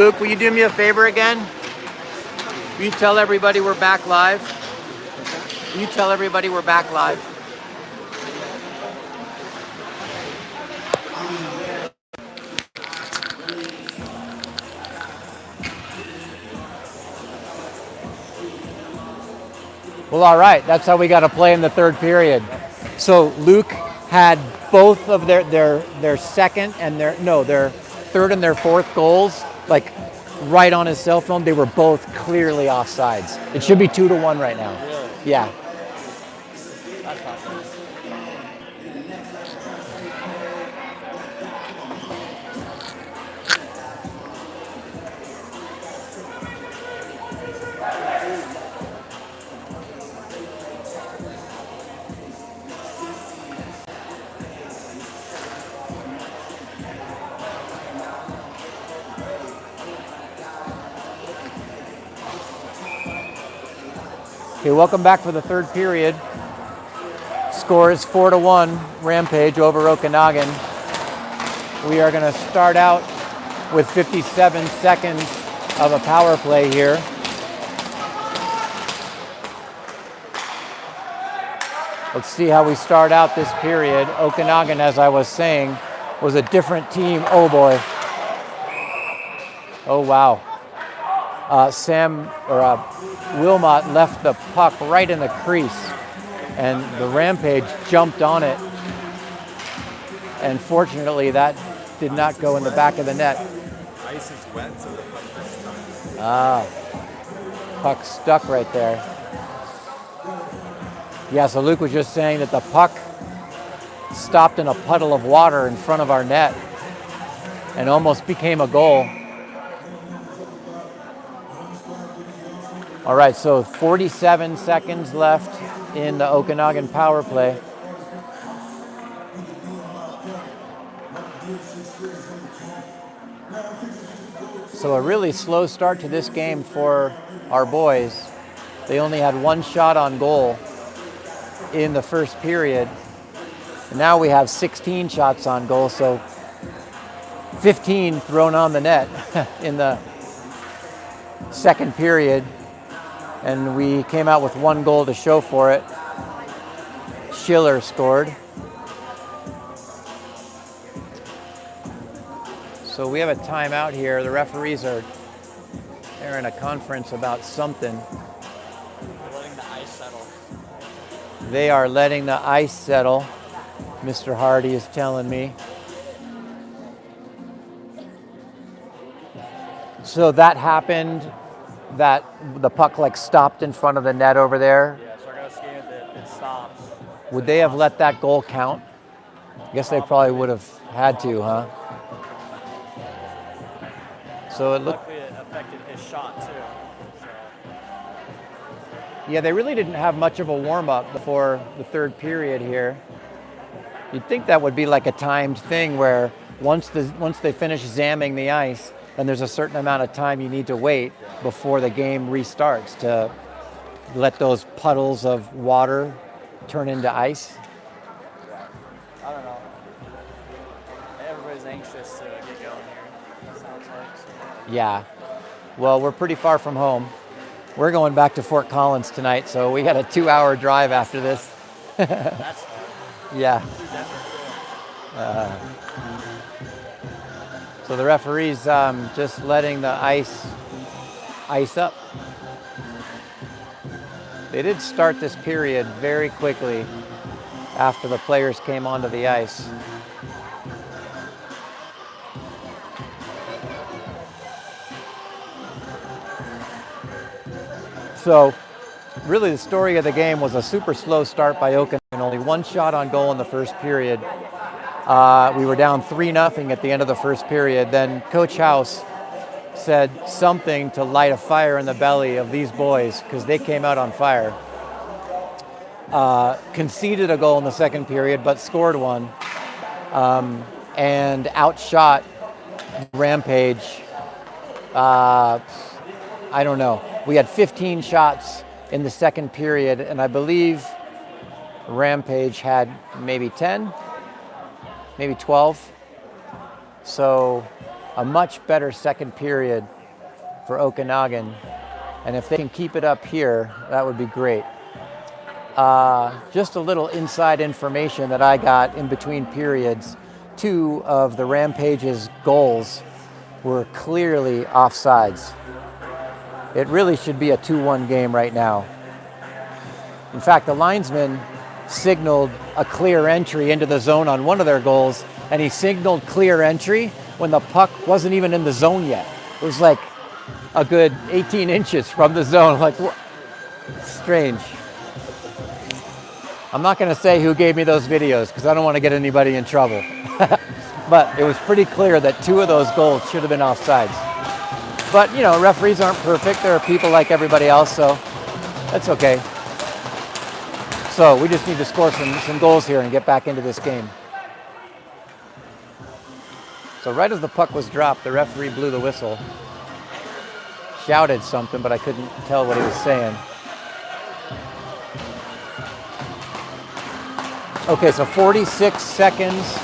Luke, will you do me a favor again? Will you tell everybody we're back live? Will you tell everybody we're back live? Well, all right. That's how we got to play in the third period. So Luke had both of their second and their third and their fourth goals like right on his cell phone. They were both clearly offsides. It should be 2-1 right now. Really? Yeah. That's not good. Okay, welcome back for the third period. Score is 4-1, Rampage over Okanagan. We are going to start out with 57 seconds of a power play here. Let's see how we start out this period. Okanagan, as I was saying, was a different team. Oh boy. Oh wow. Wilmot left the puck right in the crease, and the Rampage jumped on it. And fortunately, that did not go in the back of the net. Ice is wet, so the puck is stuck. Puck stuck right there. Yeah, so Luke was just saying that the puck stopped in a puddle of water in front of our net and almost became a goal. All right, so 47 seconds left in the Okanagan power play. So a really slow start to this game for our boys. They only had one shot on goal in the first period. And now we have 16 shots on goal, so 15 thrown on the net in the second period. And we came out with one goal to show for it. Schiller scored. So we have a timeout here. The referees they're in a conference about something. Letting the ice settle. They are letting the ice settle, Mr. Hardy is telling me. So that happened, that the puck like stopped in front of the net over there. Yeah, so I gotta see if it stops. Would they have let that goal count? I guess they probably would have had to, huh? So it looked. Luckily, it affected his shot too. So. Yeah, they really didn't have much of a warm-up before the third period here. You'd think that would be like a timed thing where once they finish zamming the ice, then there's a certain amount of time you need to wait before the game restarts to let those puddles of water turn into ice. I don't know. Everybody's anxious to get going here. It sounds like. So. Yeah. Well, we're pretty far from home. We're going back to Fort Collins tonight, so we got a 2-hour drive after this. That's fun. Yeah. So the referee's just letting the ice up. They did start this period very quickly after the players came onto the ice. So really the story of the game was a super slow start by Okanagan. Only one shot on goal in the first period. We were down 3-0 at the end of the first period. Then Coach House said something to light a fire in the belly of these boys because they came out on fire. Conceded a goal in the second period, but scored one. And outshot Rampage. I don't know. We had 15 shots in the second period, and I believe Rampage had maybe 10, maybe 12. So a much better second period for Okanagan. And if they can keep it up here, that would be great. Just a little inside information that I got in between periods. 2 of the Rampage's goals were clearly offsides. It really should be a 2-1 game right now. In fact, the linesman signaled a clear entry into the zone on one of their goals, and he signaled clear entry when the puck wasn't even in the zone yet. It was like a good 18 inches from the zone. Like, strange. I'm not going to say who gave me those videos because I don't want to get anybody in trouble. But it was pretty clear that 2 of those goals should have been offsides. But, you know, referees aren't perfect. There are people like everybody else, so that's okay. So we just need to score some goals here and get back into this game. So right as the puck was dropped, the referee blew the whistle. Shouted something, but I couldn't tell what he was saying. Okay, so 46 seconds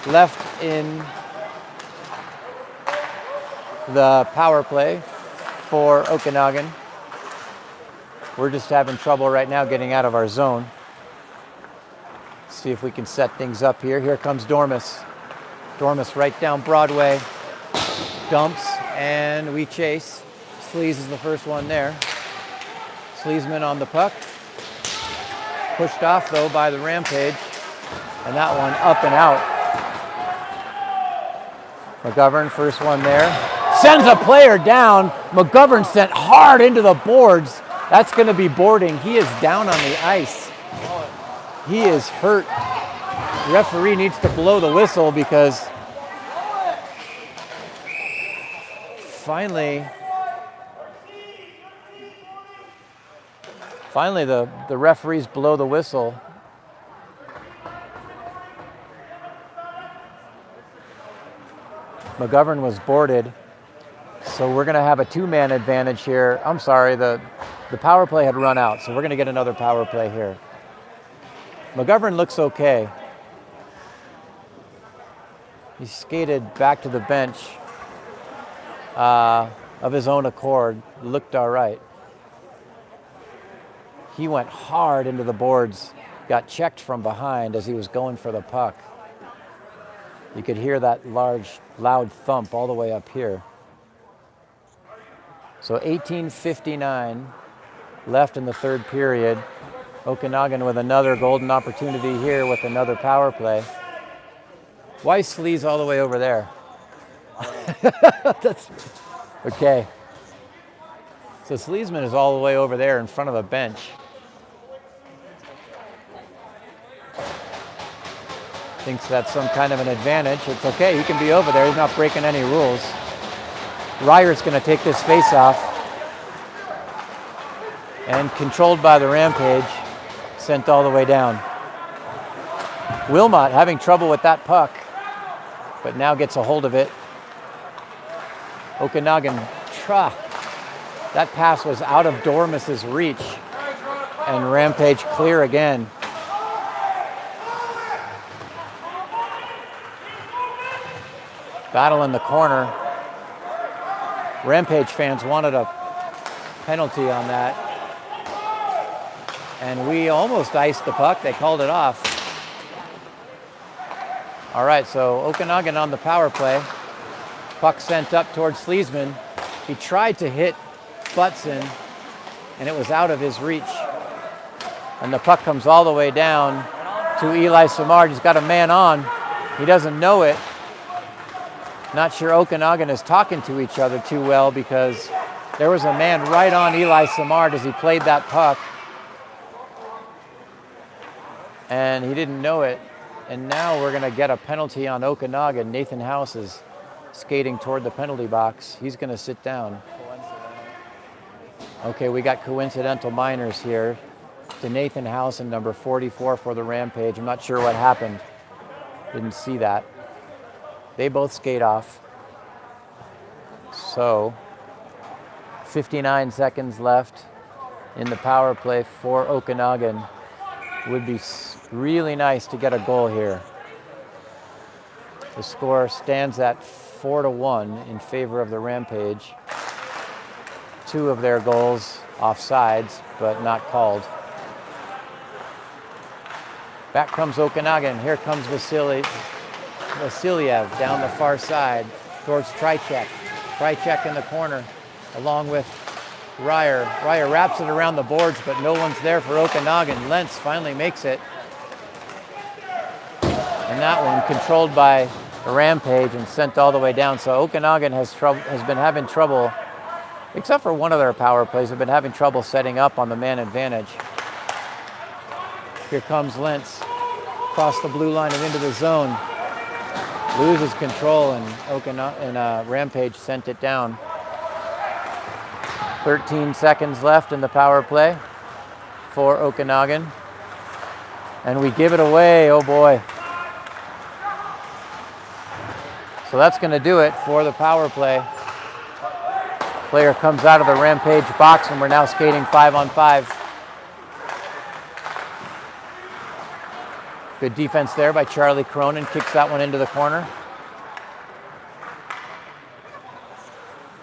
left in the power play for Okanagan. We're just having trouble right now getting out of our zone. See if we can set things up here. Here comes Dormus. Dormus right down Broadway. Dumps, and we chase. Sleaze is the first one there. Sleazeman on the puck. Pushed off, though, by the Rampage. And that one up and out. McGovern, first one there. Sends a player down. McGovern sent hard into the boards. That's going to be boarding. He is down on the ice. He is hurt. The referee needs to blow the whistle because finally the referees blow the whistle. McGovern was boarded. So we're going to have a 2-man advantage here. I'm sorry, the power play had run out, so we're going to get another power play here. McGovern looks okay. He skated back to the bench of his own accord. Looked all right. He went hard into the boards, got checked from behind as he was going for the puck. You could hear that large, loud thump all the way up here. So 18:59 left in the third period. Okanagan with another golden opportunity here with another power play. Why Sleaze all the way over there? That's okay. So Sleazeman is all the way over there in front of the bench. Thinks that's some kind of an advantage. It's okay, he can be over there. He's not breaking any rules. Ryer's going to take this face-off. And controlled by the Rampage, sent all the way down. Wilmot having trouble with that puck, but now gets a hold of it. Okanagan, that pass was out of Dormus's reach. And Rampage clear again. Battle in the corner. Rampage fans wanted a penalty on that. And we almost iced the puck. They called it off. All right, so Okanagan on the power play. Puck sent up towards Sleazeman. He tried to hit Butson, and it was out of his reach. And the puck comes all the way down to Eli Samard. He's got a man on. He doesn't know it. Not sure Okanagan is talking to each other too well because there was a man right on Eli Samard as he played that puck. And he didn't know it. And now we're going to get a penalty on Okanagan. Nathan House is skating toward the penalty box. He's going to sit down. Okay, we got coincidental minors here to Nathan House and number 44 for the Rampage. I'm not sure what happened. Didn't see that. They both skate off. So 59 seconds left in the power play for Okanagan. Would be really nice to get a goal here. The score stands at 4-1 in favor of the Rampage. 2 of their goals offsides, but not called. Back comes Okanagan. Here comes Vasiliev down the far side towards Tricek. Tricek in the corner, along with Ryer. Ryer wraps it around the boards, but no one's there for Okanagan. Lentz finally makes it. And that one controlled by the Rampage and sent all the way down. So Okanagan has been having trouble, except for one of their power plays, have been having trouble setting up on the man advantage. Here comes Lentz, across the blue line and into the zone. Loses control, and Rampage sent it down. 13 seconds left in the power play for Okanagan. And we give it away, oh boy. So that's going to do it for the power play. Player comes out of the Rampage box, and we're now skating 5-on-5. Good defense there by Charlie Cronin. Kicks that one into the corner.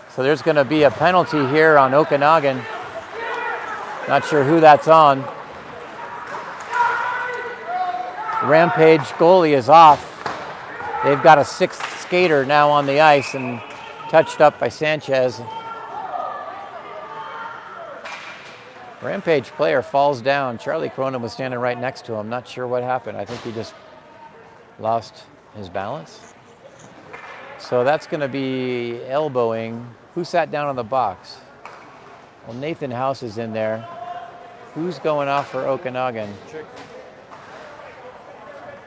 So there's going to be a penalty here on Okanagan. Not sure who that's on. Rampage goalie is off. They've got a 6th skater now on the ice and touched up by Sanchez. Rampage player falls down. Charlie Cronin was standing right next to him. Not sure what happened. I think he just lost his balance. So that's going to be elbowing. Who sat down on the box? Well, Nathan House is in there. Who's going off for Okanagan?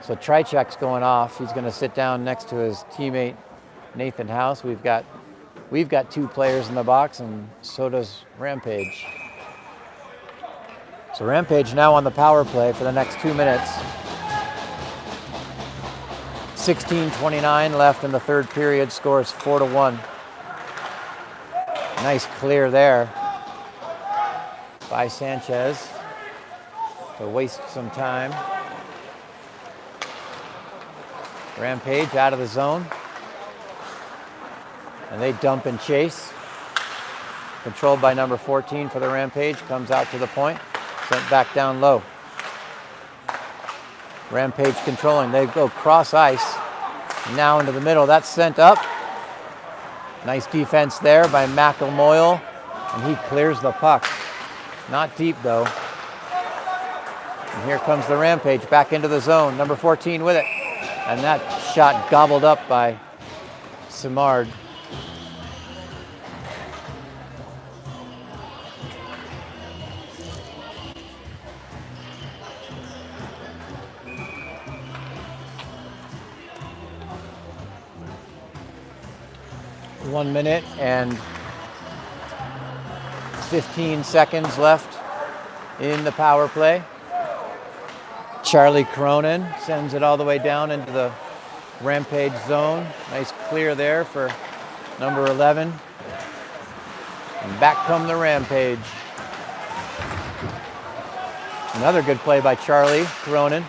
So Tricek's going off. He's going to sit down next to his teammate Nathan House. We've got 2 players in the box, and so does Rampage. So Rampage now on the power play for the next 2 minutes. 16:29 left in the third period. Score is 4-1. Nice clear there by Sanchez to waste some time. Rampage out of the zone. And they dump and chase. Controlled by number 14 for the Rampage. Comes out to the point. Sent back down low. Rampage controlling. They go cross ice. Now into the middle. That's sent up. Nice defense there by McElmoyle. And he clears the puck. Not deep though. And here comes the Rampage back into the zone. Number 14 with it. And that shot gobbled up by Simard. One minute and 15 seconds left in the power play. Charlie Cronin sends it all the way down into the Rampage zone. Nice clear there for number 11. And back come the Rampage. Another good play by Charlie Cronin.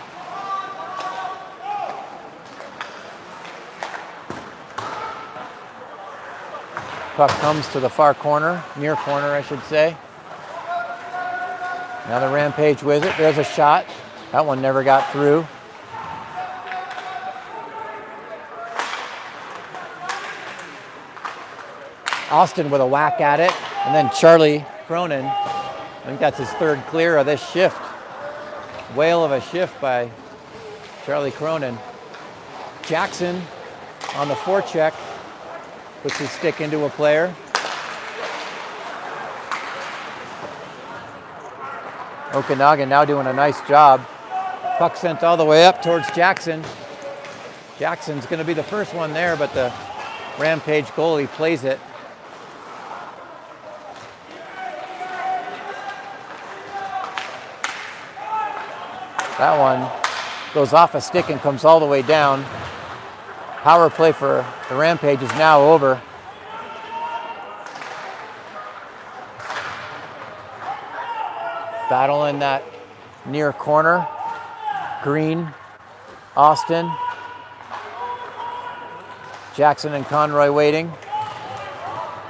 Puck comes to the far corner, near corner I should say. Now the Rampage with it. There's a shot. That one never got through. Austin with a whack at it. And then Charlie Cronin. I think that's his 3rd clear of this shift. Whale of a shift by Charlie Cronin. Jackson on the forecheck. Puts his stick into a player. Okanagan now doing a nice job. Puck sent all the way up towards Jackson. Jackson's going to be the first one there, but the Rampage goalie plays it. That one goes off a stick and comes all the way down. Power play for the Rampage is now over. Battle in that near corner. Green, Austin. Jackson and Conroy waiting.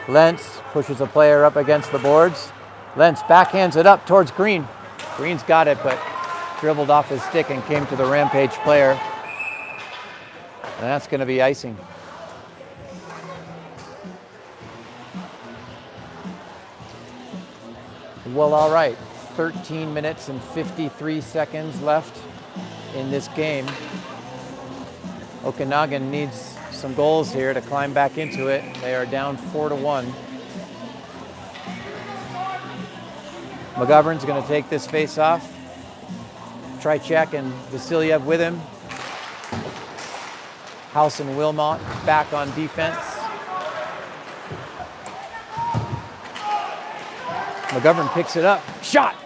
Lentz pushes a player up against the boards. Lentz backhands it up towards Green. Green's got it, but dribbled off his stick and came to the Rampage player. And that's going to be icing. Well, all right. 13 minutes and 53 seconds left in this game. Okanagan needs some goals here to climb back into it. They are down 4-1. McGovern's going to take this face off. Tricek and Vasilyev with him. House and Wilmot back on defense. McGovern picks it up. Shot!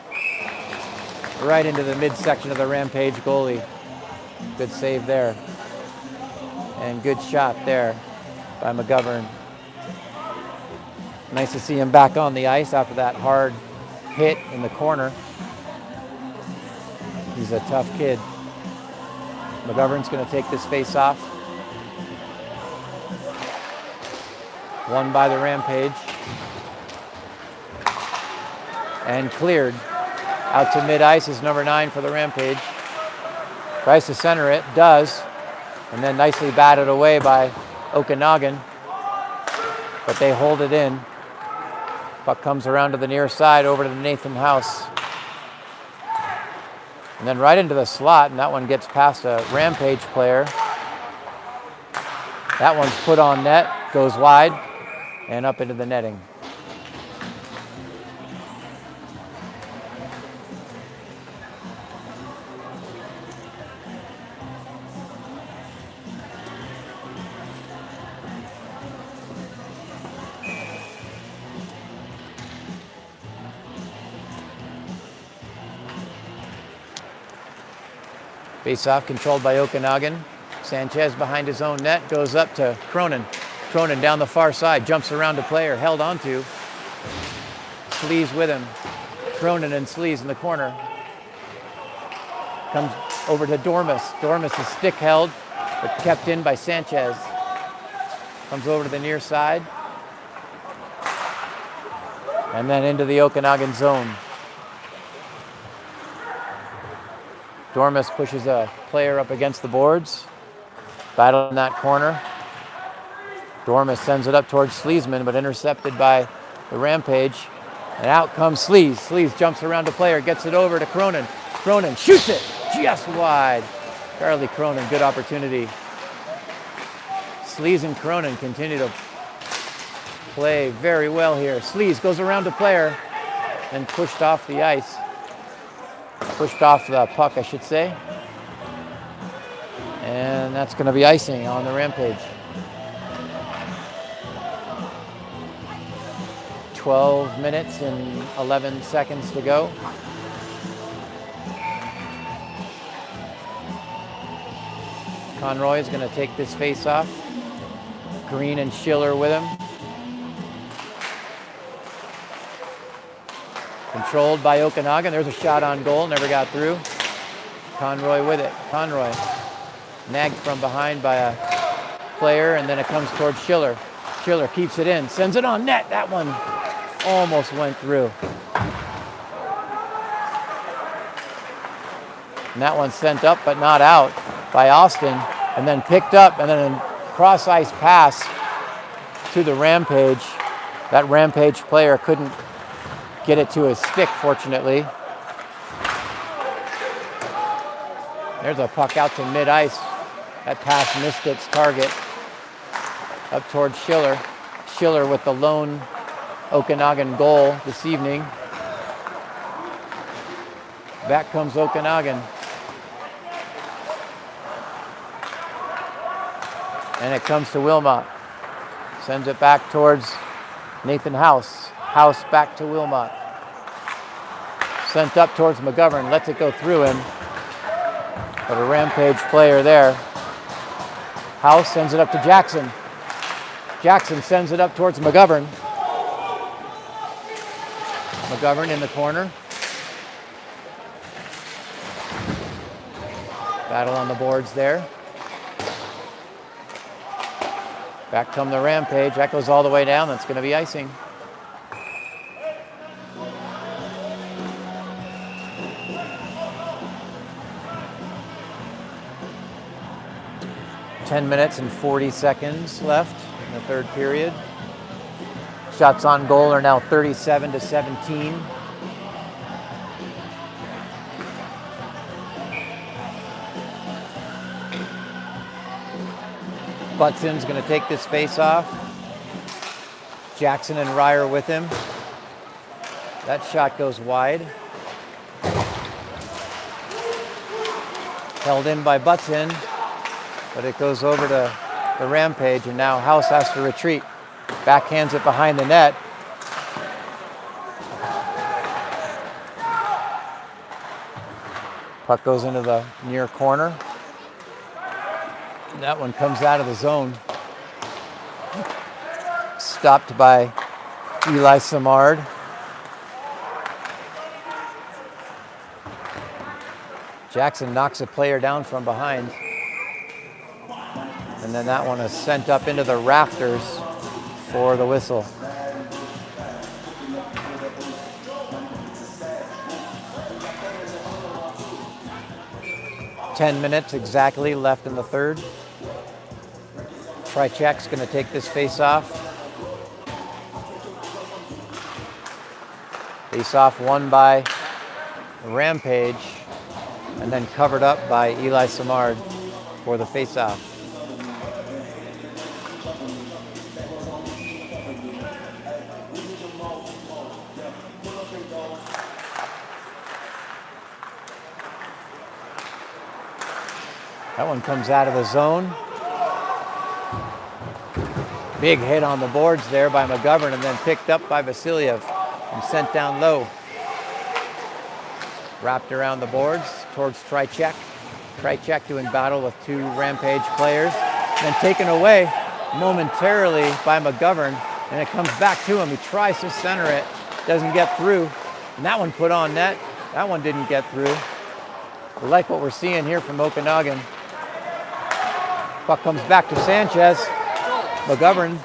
Right into the midsection of the Rampage goalie. Good save there. And good shot there by McGovern. Nice to see him back on the ice after that hard hit in the corner. He's a tough kid. McGovern's going to take this face off. Won by the Rampage. And cleared. Out to mid-ice is number 9 for the Rampage. Tries to center it, does. And then nicely batted away by Okanagan. But they hold it in. Puck comes around to the near side over to Nathan House. And then right into the slot, and that one gets past a Rampage player. That one's put on net, goes wide, and up into the netting. Face-off controlled by Okanagan. Sanchez behind his own net, goes up to Cronin. Cronin down the far side, jumps around a player, held onto. Slees with him. Cronin and Slees in the corner. Comes over to Dormus. Dormus is stick held, but kept in by Sanchez. Comes over to the near side. And then into the Okanagan zone. Dormus pushes a player up against the boards. Battle in that corner. Dormus sends it up towards Sleesman, but intercepted by the Rampage. And out comes Slees. Slees jumps around a player, gets it over to Cronin. Cronin shoots it just wide. Charlie Cronin, good opportunity. Slees and Cronin continue to play very well here. Slees goes around a player and pushed off the ice. Pushed off the puck, I should say. And that's going to be icing on the Rampage. 12 minutes and 11 seconds to go. Conroy is going to take this face off. Green and Schiller with him. Controlled by Okanagan. There's a shot on goal, never got through. Conroy with it. Conroy nagged from behind by a player, and then it comes towards Schiller. Schiller keeps it in, sends it on net. That one almost went through. And that one sent up but not out by Austin, and then picked up, and then a cross-ice pass to the Rampage. That Rampage player couldn't get it to his stick, fortunately. There's a puck out to mid-ice. That pass missed its target. Up towards Schiller. Schiller with the lone Okanagan goal this evening. Back comes Okanagan. And it comes to Wilmot. Sends it back towards Nathan House. House back to Wilmot. Sent up towards McGovern. Lets it go through him. But a Rampage player there. House sends it up to Jackson. Jackson sends it up towards McGovern. McGovern in the corner. Battle on the boards there. Back come the Rampage. That goes all the way down. That's going to be icing. Ten minutes and 40 seconds left in the third period. Shots on goal are now 37-17. Butson's going to take this face off. Jackson and Ryer with him. That shot goes wide. Held in by Butson, but it goes over to the Rampage, and now House has to retreat. Backhands it behind the net. Puck goes into the near corner. That one comes out of the zone. Stopped by Eli Samard. Jackson knocks a player down from behind. And then that one is sent up into the rafters for the whistle. Ten minutes exactly left in the third. Trychek's going to take this face off. Face off won by Rampage and then covered up by Eli Samard for the face off. That one comes out of the zone. Big hit on the boards there by McGovern and then picked up by Vasiliev and sent down low. Wrapped around the boards towards Trychek. Trychek doing battle with two Rampage players. Then taken away momentarily by McGovern, and it comes back to him. He tries to center it, doesn't get through. And that one put on net. That one didn't get through. We like what we're seeing here from Okanagan. Puck comes back to Sanchez. McGovern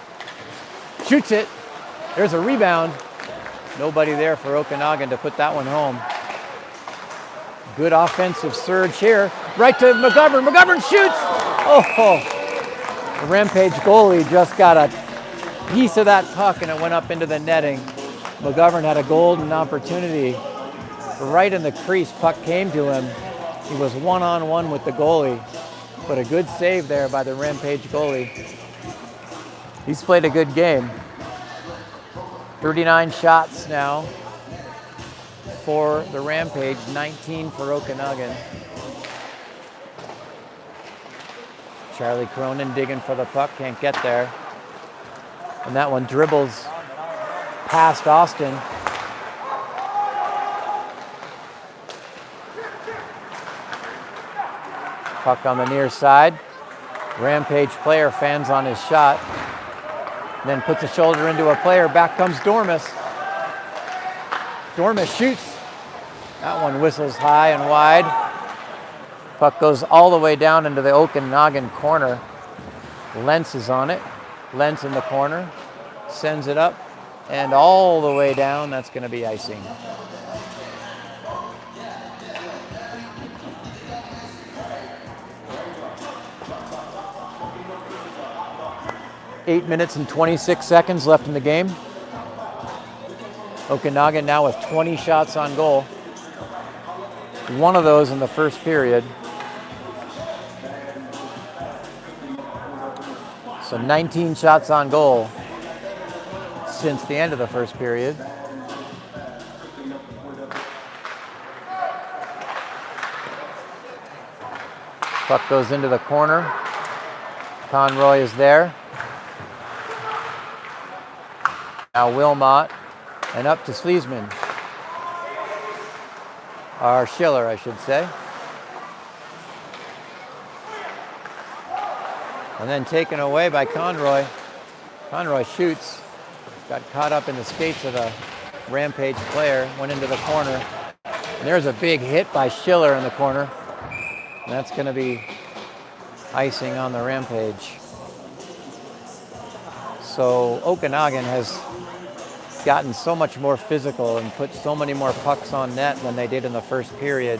shoots it. There's a rebound. Nobody there for Okanagan to put that one home. Good offensive surge here. Right to McGovern. McGovern shoots. Oh, the Rampage goalie just got a piece of that puck and it went up into the netting. McGovern had a golden opportunity. Right in the crease, puck came to him. He was one-on-one with the goalie, but a good save there by the Rampage goalie. He's played a good game. 39 shots now for the Rampage, 19 for Okanagan. Charlie Cronin digging for the puck, can't get there. And that one dribbles past Austin. Puck on the near side. Rampage player fans on his shot. Then puts a shoulder into a player. Back comes Dormus. Dormus shoots. That one whistles high and wide. Puck goes all the way down into the Okanagan corner. Lentz is on it. Lentz in the corner. Sends it up and all the way down. That's going to be icing. Eight minutes and 26 seconds left in the game. Okanagan now with 20 shots on goal. One of those in the first period. So 19 shots on goal since the end of the first period. Puck goes into the corner. Conroy is there. Now Wilmot, and up to Sleesman. Or Schiller, I should say. And then taken away by Conroy. Conroy shoots. Got caught up in the skates of the Rampage player. Went into the corner. And there's a big hit by Schiller in the corner. And that's going to be icing on the Rampage. So Okanagan has gotten so much more physical and put so many more pucks on net than they did in the first period.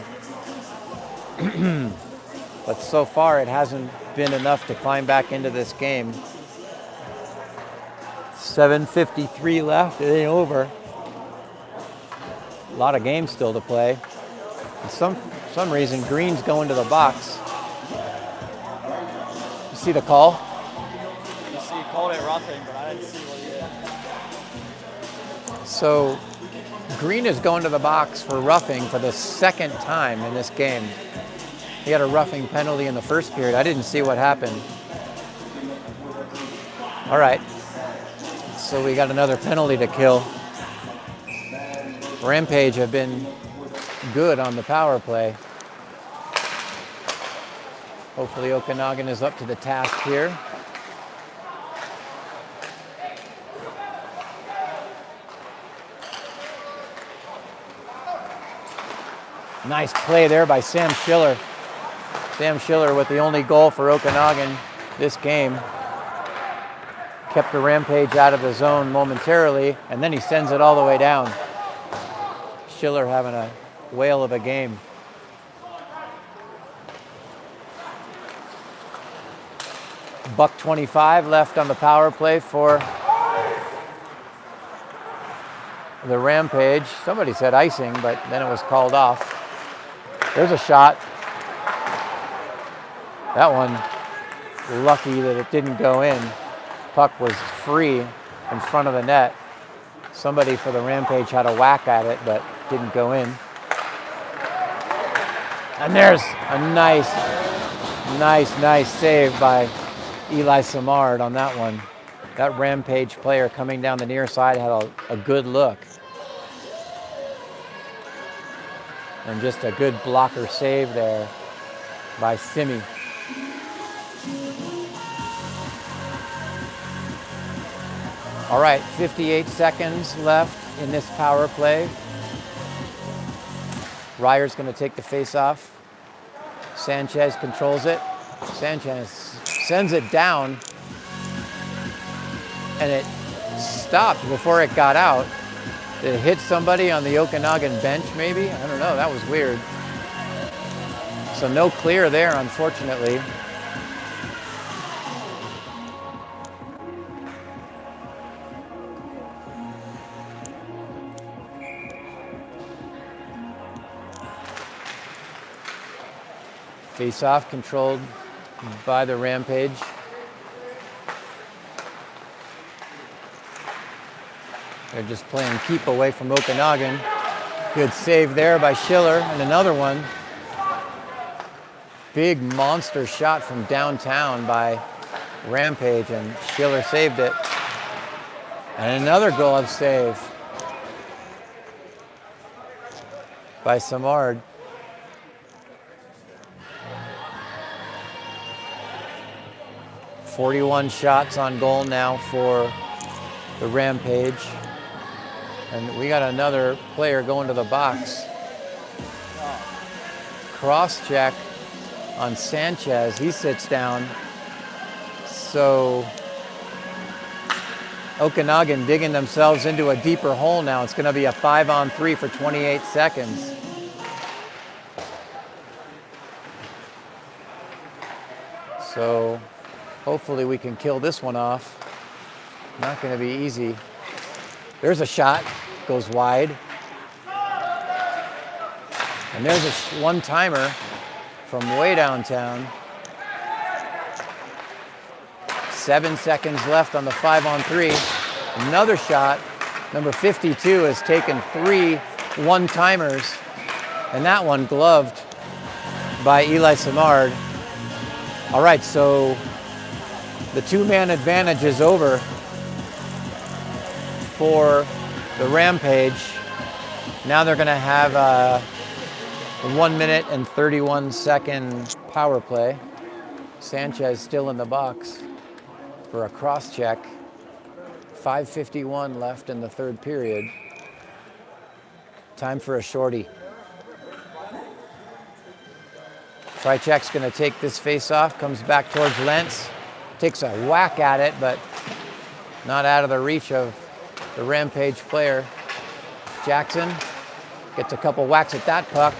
But so far it hasn't been enough to climb back into this game. 7:53 left, it ain't over. A lot of games still to play. And some reason Green's going to the box. You see the call? You see, he called it roughing, but I didn't see what he did. So Green is going to the box for roughing for the second time in this game. He had a roughing penalty in the first period. I didn't see what happened. All right. So we got another penalty to kill. Rampage have been good on the power play. Hopefully Okanagan is up to the task here. Nice play there by Sam Schiller. Sam Schiller with the only goal for Okanagan this game. Kept the Rampage out of the zone momentarily, and then he sends it all the way down. Schiller having a whale of a game. $1:25 left on the power play for the Rampage. Somebody said icing, but then it was called off. There's a shot. That one, lucky that it didn't go in. Puck was free in front of the net. Somebody for the Rampage had a whack at it, but didn't go in. And there's a nice save by Eli Samard on that one. That Rampage player coming down the near side had a good look. And just a good blocker save there by Simi. All right, 58 seconds left in this power play. Ryer's going to take the face-off. Sanchez controls it. Sanchez sends it down, and it stopped before it got out. Did it hit somebody on the Okanagan bench, maybe? I don't know, that was weird. So no clear there, unfortunately. Face-off controlled by the Rampage. They're just playing keep away from Okanagan. Good save there by Schiller, and another one. Big monster shot from downtown by Rampage, and Schiller saved it. And another glove save by Samard. .41 shots on goal now for the Rampage. And we got another player going to the box. Cross check on Sanchez. He sits down. So Okanagan digging themselves into a deeper hole now. It's going to be a 5-on-3 for 28 seconds. So hopefully we can kill this one off. Not going to be easy. There's a shot, goes wide. And there's a one-timer from way downtown. 7 seconds left on the 5-on-3. Another shot. Number 52 has taken 3 one-timers, and that one gloved by Eli Samard. All right, so the two-man advantage is over for the Rampage. Now they're going to have a 1 minute and 31 second power play. Sanchez still in the box for a cross check. 5:51 left in the third period. Time for a shorty. Tricek's going to take this face off, comes back towards Lentz, takes a whack at it, but not out of the reach of the Rampage player. Jackson gets a couple whacks at that puck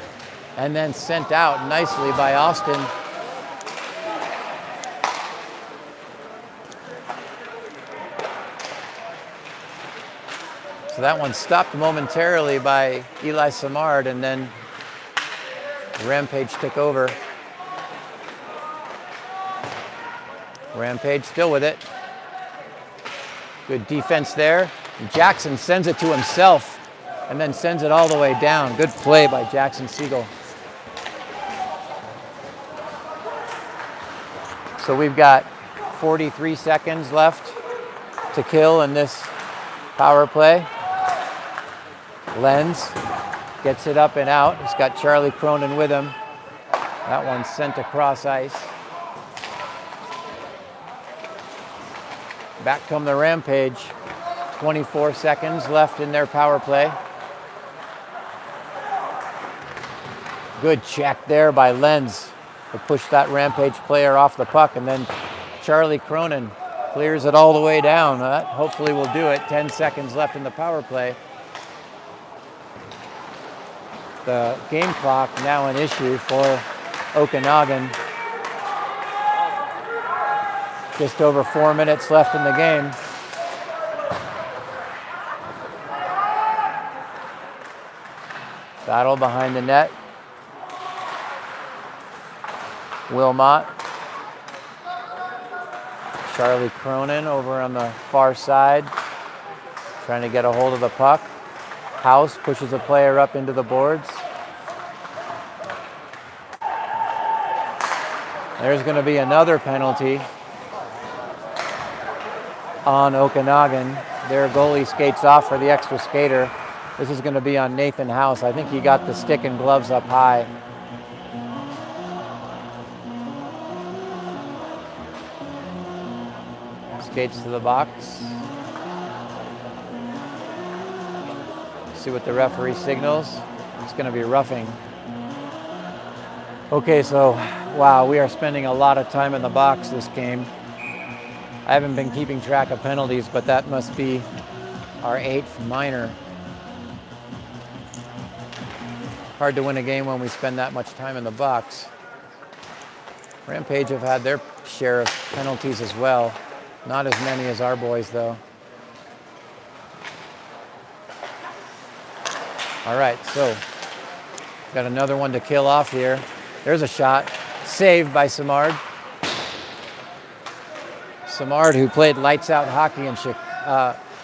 and then sent out nicely by Austin. So that one stopped momentarily by Eli Samard, and then Rampage took over. Rampage still with it. Good defense there. Jackson sends it to himself and then sends it all the way down. Good play by Jackson Siegel. So we've got 43 seconds left to kill in this power play. Lenz gets it up and out. He's got Charlie Cronin with him. That one's sent across ice. Back come the Rampage. 24 seconds left in their power play. Good check there by Lenz to push that Rampage player off the puck, and then Charlie Cronin clears it all the way down. That hopefully will do it. 10 seconds left in the power play. The game clock now an issue for Okanagan. Just over 4 minutes left in the game. Battle behind the net. Wilmot. Charlie Cronin over on the far side, trying to get a hold of the puck. House pushes a player up into the boards. There's going to be another penalty on Okanagan. Their goalie skates off for the extra skater. This is going to be on Nathan House. I think he got the stick and gloves up high. Skates to the box. See what the referee signals. It's going to be roughing. Okay, so wow, we are spending a lot of time in the box this game. I haven't been keeping track of penalties, but that must be our 8th minor. Hard to win a game when we spend that much time in the box. Rampage have had their share of penalties as well. Not as many as our boys, though. All right, so got another one to kill off here. There's a shot, saved by Samard. Samard, who played lights out hockey and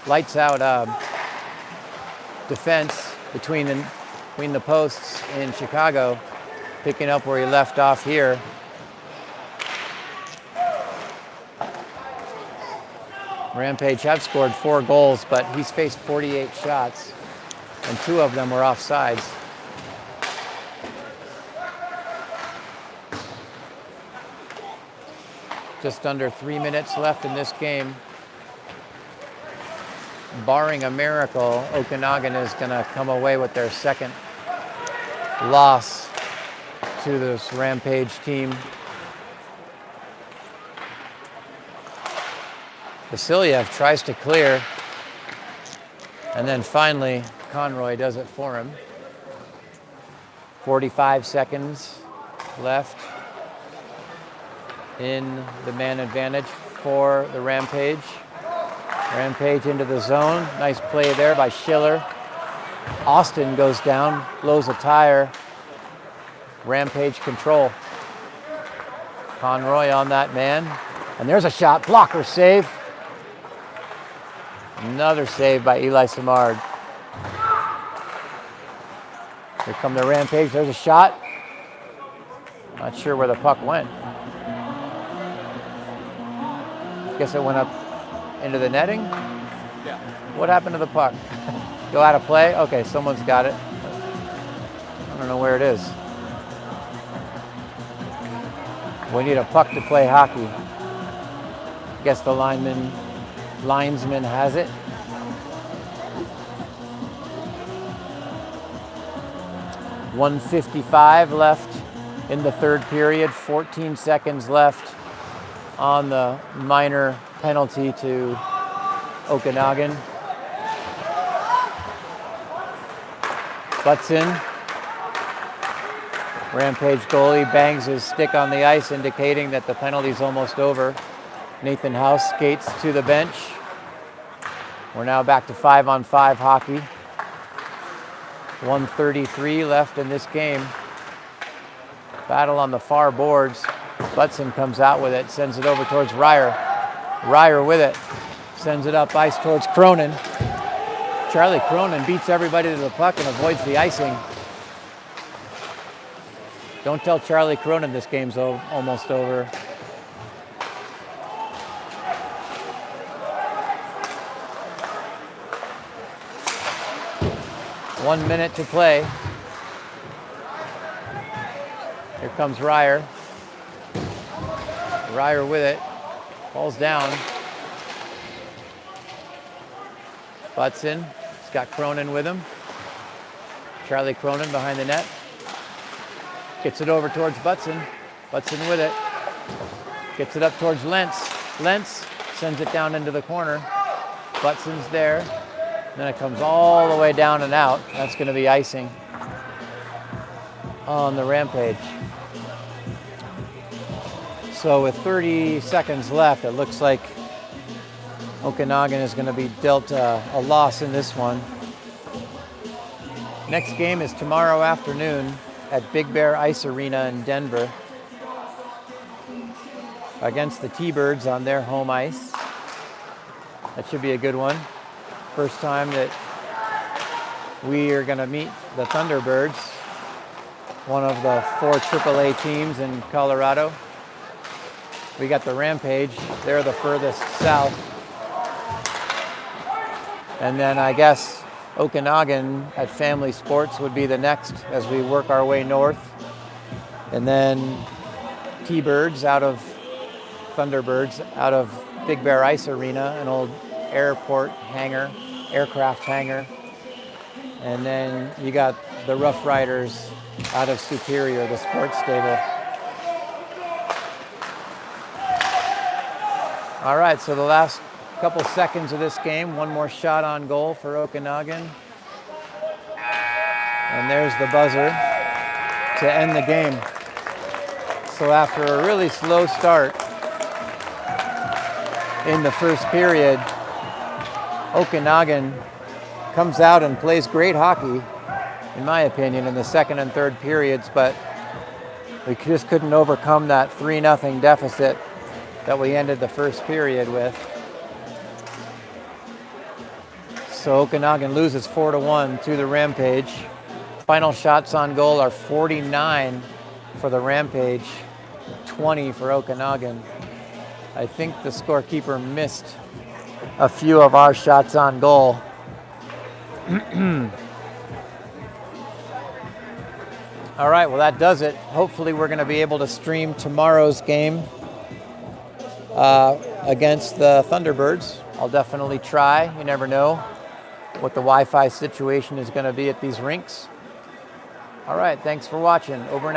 lights out defense between the posts in Chicago, picking up where he left off here. Rampage have scored 4 goals, but he's faced 48 shots, and 2 of them were offsides. Just under 3 minutes left in this game. Barring a miracle, Okanagan is going to come away with their second loss to this Rampage team. Vasilyev tries to clear, and then finally Conroy does it for him. 45 seconds left in the man advantage for the Rampage. Rampage into the zone. Nice play there by Schiller. Austin goes down, blows a tire. Rampage control. Conroy on that man. And there's a shot. Blocker save. Another save by Eli Samard. Here come the Rampage. There's a shot. Not sure where the puck went. Guess it went up into the netting? Yeah. What happened to the puck? Go out of play? Okay, someone's got it. I don't know where it is. We need a puck to play hockey. Guess the linesman has it. .155 left in the third period. 14 seconds left on the minor penalty to Okanagan. Butts in. Rampage goalie bangs his stick on the ice, indicating that the penalty's almost over. Nathan House skates to the bench. We're now back to 5-on-5 hockey. 1:33 left in this game. Battle on the far boards. Butson comes out with it, sends it over towards Ryer. Ryer with it, sends it up ice towards Cronin. Charlie Cronin beats everybody to the puck and avoids the icing. Don't tell Charlie Cronin this game's almost over. One minute to play. Here comes Ryer. Ryer with it. Falls down. Butts in. He's got Cronin with him. Charlie Cronin behind the net. Gets it over towards Butson. Butson with it. Gets it up towards Lentz. Lentz sends it down into the corner. Butson's there. Then it comes all the way down and out. That's going to be icing on the Rampage. So with 30 seconds left, it looks like Okanagan is going to be dealt a loss in this one. Next game is tomorrow afternoon at Big Bear Ice Arena in Denver against the T-Birds on their home ice. That should be a good one. First time that we are going to meet the Thunderbirds, one of the 4 AAA teams in Colorado. We got the Rampage. They're the furthest south. And then I guess Okanagan at Family Sports would be the next as we work our way north. And then T-Birds out of Thunderbirds out of Big Bear Ice Arena, an old airport hangar, aircraft hangar. And then you got the Rough Riders out of Superior, the sports stable. All right, so the last couple seconds of this game, one more shot on goal for Okanagan. And there's the buzzer to end the game. So after a really slow start in the first period, Okanagan comes out and plays great hockey, in my opinion, in the second and third periods, but we just couldn't overcome that 3-0 deficit that we ended the first period with. So Okanagan loses 4-1 to the Rampage. Final shots on goal are 49 for the Rampage, 20 for Okanagan. I think the scorekeeper missed a few of our shots on goal. All right, well that does it. Hopefully we're going to be able to stream tomorrow's game against the Thunderbirds. I'll definitely try. You never know what the Wi-Fi situation is going to be at these rinks. All right, thanks for watching. Over and out.